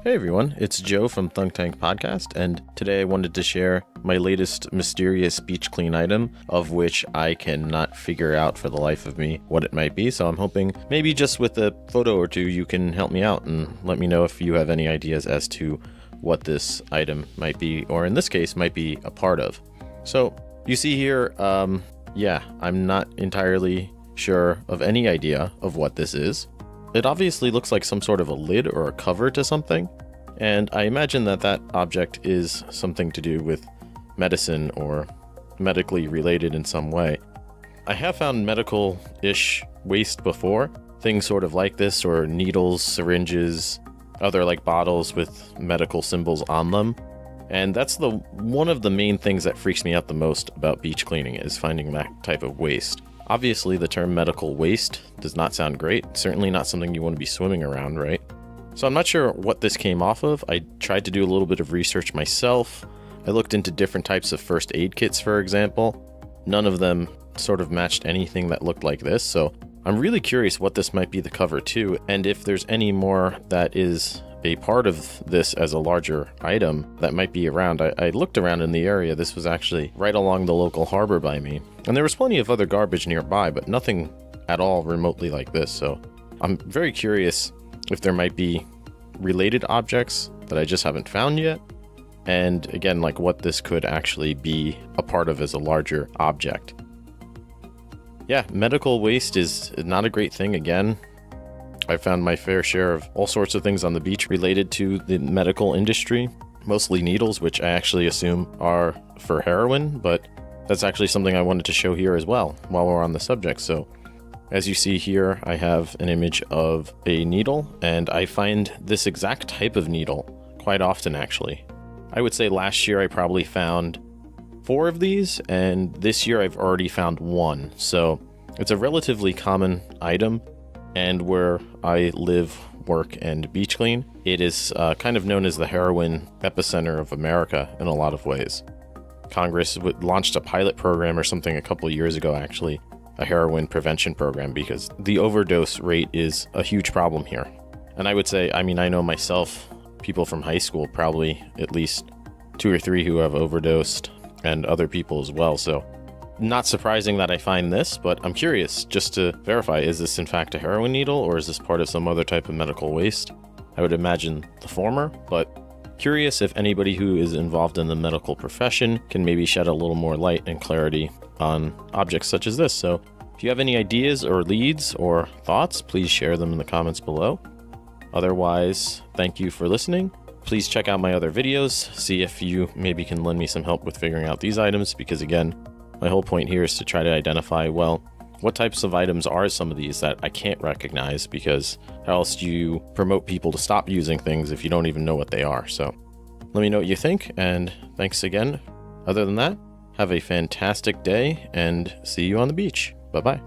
Hey everyone, it's Joe from Thunk Tank Podcast, and today I wanted to share my latest mysterious beach clean item, of which I cannot figure out for the life of me what it might be, so I'm hoping maybe just with a photo or two you can help me out and let me know if you have any ideas as to what this item might be, or in this case, might be a part of. So, you see here, I'm not entirely sure of any idea of what this is. It obviously looks like some sort of a lid or a cover to something, and I imagine that object is something to do with medicine or medically related in some way. I have found medical-ish waste before, things sort of like this, or needles, syringes, other like bottles with medical symbols on them, and that's one of the main things that freaks me out the most about beach cleaning is finding that type of waste. Obviously, the term medical waste does not sound great. Certainly not something you want to be swimming around, right? So I'm not sure what this came off of. I tried to do a little bit of research myself. I looked into different types of first aid kits, for example. None of them sort of matched anything that looked like this, so I'm really curious what this might be the cover to, and if there's any more that is a part of this as a larger item that might be around. I looked around in the area. This was actually right along the local harbor by me, and there was plenty of other garbage nearby, but nothing at all remotely like this. So I'm very curious if there might be related objects that I just haven't found yet, and again, like what this could actually be a part of as a larger object. Yeah, medical waste is not a great thing. Again, I found my fair share of all sorts of things on the beach related to the medical industry, mostly needles, which I actually assume are for heroin, but that's actually something I wanted to show here as well while we're on the subject. So as you see here, I have an image of a needle, and I find this exact type of needle quite often actually. I would say last year I probably found 4 of these, and this year I've already found 1. So it's a relatively common item. And where I live, work, and beach clean, it is kind of known as the heroin epicenter of America in a lot of ways. Congress launched a pilot program or something a couple of years ago, actually, a heroin prevention program, because the overdose rate is a huge problem here. And I would say, I know myself, people from high school, probably at least 2 or 3 who have overdosed, and other people as well, so not surprising that I find this, but I'm curious just to verify, is this in fact a heroin needle, or is this part of some other type of medical waste? I would imagine the former, but curious if anybody who is involved in the medical profession can maybe shed a little more light and clarity on objects such as this. So if you have any ideas or leads or thoughts, please share them in the comments below. Otherwise, thank you for listening. Please check out my other videos, see if you maybe can lend me some help with figuring out these items, because again, my whole point here is to try to identify, well, what types of items are some of these that I can't recognize, because how else do you promote people to stop using things if you don't even know what they are? So let me know what you think, and thanks again. Other than that, have a fantastic day, and see you on the beach. Bye-bye.